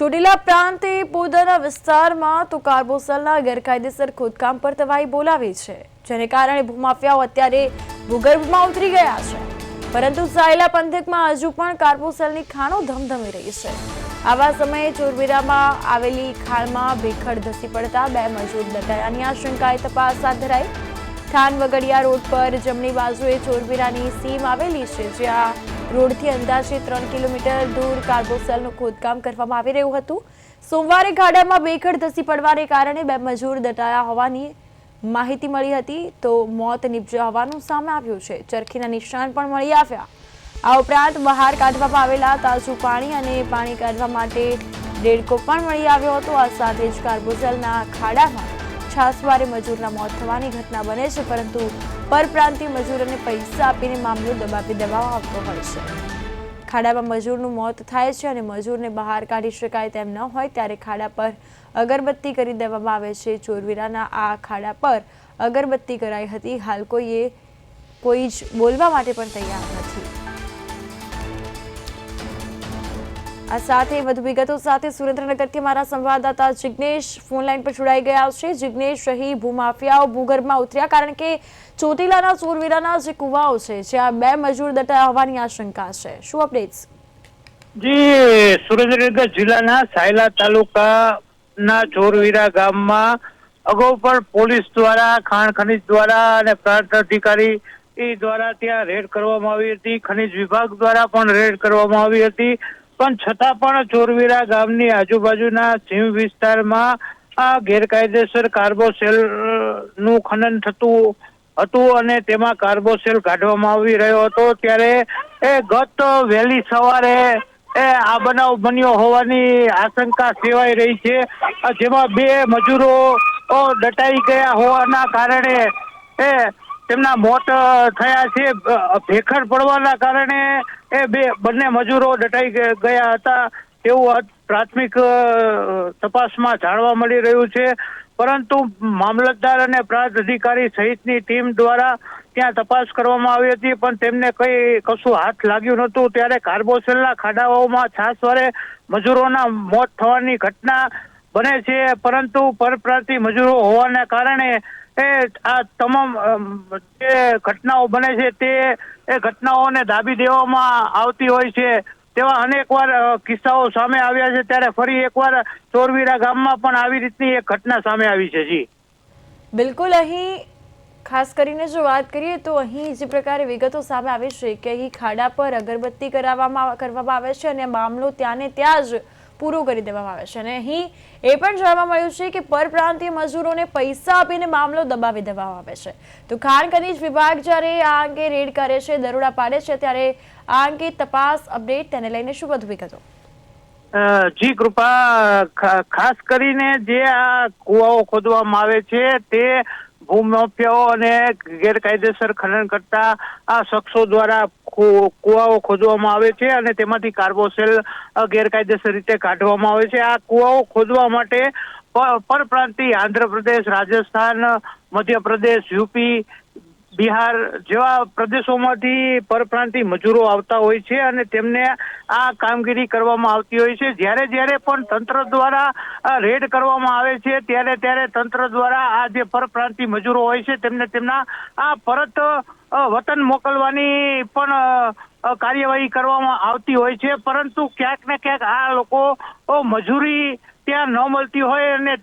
ચોટીલા પ્રાંતે પોતાના વિસ્તારમાં તો કાર્બોસલના ગેરકાયદેસર ખોદકામ પર તવાઈ બોલાવી છે, જેને કારણે ભૂમાફિયાઓ અત્યારે ભૂગર્ભમાં ઉતરી ગયા છે. પરંતુ સાયલા પંથકમાં હજુ પણ કાર્બોસલની ખાણો ધમધમી રહી છે. આવા સમયે ચોરવીરામાં આવેલી ખાણમાં ભેખડ ધસી પડતા 2 મજૂર દટાયાની આશંકાએ તપાસ હાથ ધરાઈ. ખાન વગડિયા રોડ પર જમણી બાજુએ ચોરવીરાની સીમ આવેલી છે, જ્યાં રોડથી અંદાજે 3 કિલોમીટર દૂર કાર્બોસલનું ખોદકામ કરવામાં આવી રહ્યું હતું. સોમવારે ખાડામાં ભેખડ ધસી પડવાને કારણે 2 મજૂર દટાયા હોવાની માહિતી મળી હતી, તો મોત નીપજ્યા હોવાનું સામે આવ્યું છે. ચરખીના નિશાન પણ મળી આવ્યા. આ ઉપરાંત બહાર કાઢવામાં આવેલા તાજું પાણી અને પાણી કાઢવા માટે દેડકો પણ મળી આવ્યો હતો. આ સાથે જ કાર્બોસલના ખાડામાં છાસવારે મજૂરના મોત થવાની ઘટના બને છે, પરંતુ પરપ્રાંતીય મજૂરોને પૈસા આપીને મામલો દબાવી દેવામાં આવતો હોય છે. ખાડામાં મજૂરનું મોત થાય છે અને મજૂરને બહાર કાઢી શકાય તેમ ન હોય ત્યારે ખાડા પર અગરબત્તી કરી દેવામાં આવે છે. ચોરવીરાના આ ખાડા પર અગરબત્તી કરાઈ હતી. હાલ કોઈ જ બોલવા માટે પણ તૈયાર નથી. આ સાથે વધુ વિગતો સાથે સુરેન્દ્રનગરથી અમારા સંવાદદાતા જિગ્નેશ ફોન લાઈન પર જોડાઈ ગયા છે. જિગ્નેશ, અહીં ભૂમાફિયાઓ ભૂગર્ભમાં ઉતર્યા, કારણ કે ચોટીલાના ચોરવીરાના જે કુવાઓ છે જ્યાં 2 મજૂર દટાયા હોવાની આશંકા છે. શું અપડેટ્સ? જી, સુરેન્દ્રનગર જિલ્લાના સાયલા તાલુકાના ચોરવીરા ગામમાં અગાઉ પણ પોલીસ દ્વારા, ખાણ ખનીજ દ્વારા અને પ્રાંત અધિકારી દ્વારા ત્યાં રેડ કરવામાં આવી હતી. ખનીજ વિભાગ દ્વારા પણ રેડ કરવામાં આવી હતી, પણ છતાં પણ ચોરવીરા ગામની આજુબાજુના સીમ વિસ્તારમાં આ ગેરકાયદેસર કાર્બોસેલ નું ખનન થતું હતું અને તેમાં કાર્બોસેલ કાઢવામાં આવી રહ્યો હતો. ત્યારે ગત વહેલી સવારે આ બનાવ બન્યો હોવાની આશંકા સેવાઈ રહી છે, જેમાં 2 મજૂરો દટાઈ ગયા હોવાના કારણે તેમના મોત થયા છે. ભેખડ પડવાના કારણે બંને મજૂરો દટાઈ ગયા હતા તેવું પ્રાથમિક તપાસમાં જાણવા મળી રહ્યું છે. પરંતુ મામલતદાર અને પ્રાંત અધિકારી સહિતની ટીમ દ્વારા ત્યાં તપાસ કરવામાં આવી હતી, પણ તેમને કશું હાથ લાગ્યું નહોતું. ત્યારે કાર્બોસેલના ખાડાઓમાં છાસવારે મજૂરોના મોત થવાની ઘટના બને છે, પરંતુ પરપ્રાંતીય મજૂરો હોવાના કારણે આ તમામ જે ઘટનાઓ બને છે તે ઘટનાઓને દાબી દેવામાં આવતી હોય છે. તેવા અનેકવાર કિસ્સાઓ સામે આવ્યા છે. ત્યારે ફરી એકવાર ચોરવીરા ગામમાં પણ આવી રીતની એક ઘટના સામે આવી છે. જી બિલકુલ, અહીં ખાસ કરીને જો વાત કરીએ તો અહીં જે પ્રકારે વિગતો સામે આવી છે કે અહીં ખાડા પર અગરબત્તી કરવામાં આવે છે અને મામલો ત્યાં ને ત્યાં જ પૂરો કરી દેવામાં આવે છે. અને અહીં એ પણ જાણવા મળ્યું છે કે પરપ્રાંતીય મજૂરોને પૈસા આપીને મામલો દબાવી દેવામાં આવે છે. તો ખાણ ખનીજ વિભાગ જ્યારે આ અંગે રેડ કરે છે, દરોડા પાડે છે, ત્યારે આ અંગે તપાસ અપડેટ તેને લઈને શું વધુ વિગતો? જી કૃપા, ખાસ કરીને જે આ કુવાઓ ખોદવામાં આવે છે તે ભૂમાફિયાઓ અને ગેરકાયદેસર ખનન કરતા આ શખ્સો દ્વારા કુવાઓ ખોદવામાં આવે છે અને તેમાંથી કાર્બોસેલ ગેરકાયદેસર રીતે કાઢવામાં આવે છે. આ કુવાઓ ખોદવા માટે પરપ્રાંતીય આંધ્રપ્રદેશ, રાજસ્થાન, મધ્યપ્રદેશ, યુપી, બિહાર જેવા પ્રદેશોમાંથી પરપ્રાંતીય મજૂરો આવતા હોય છે અને તેમને આ કામગીરી કરવામાં આવતી હોય છે. જ્યારે પણ તંત્ર દ્વારા રેડ કરવામાં આવે છે ત્યારે તંત્ર દ્વારા આ જે પરપ્રાંતીય મજૂરો હોય છે તેમને તેમના આ પરત વતન મોકલવાની પણ કાર્યવાહી કરવામાં આવતી હોય છે. પરંતુ ક્યાંક ને ક્યાંક આ લોકો મજૂરી ત્યાં ન મળતી હોય અને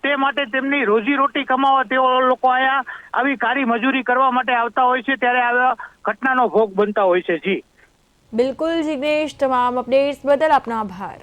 તે માટે તેમની રોજીરોટી કમાવા તેઓ લોકો અહીંયા આવી કાળી મજૂરી કરવા માટે આવતા હોય છે, ત્યારે આવા ઘટનાનો ભોગ બનતા હોય છે. જી બિલકુલ જિગ્નેશ, તમામ અપડેટ્સ બદલ આપનો આભાર.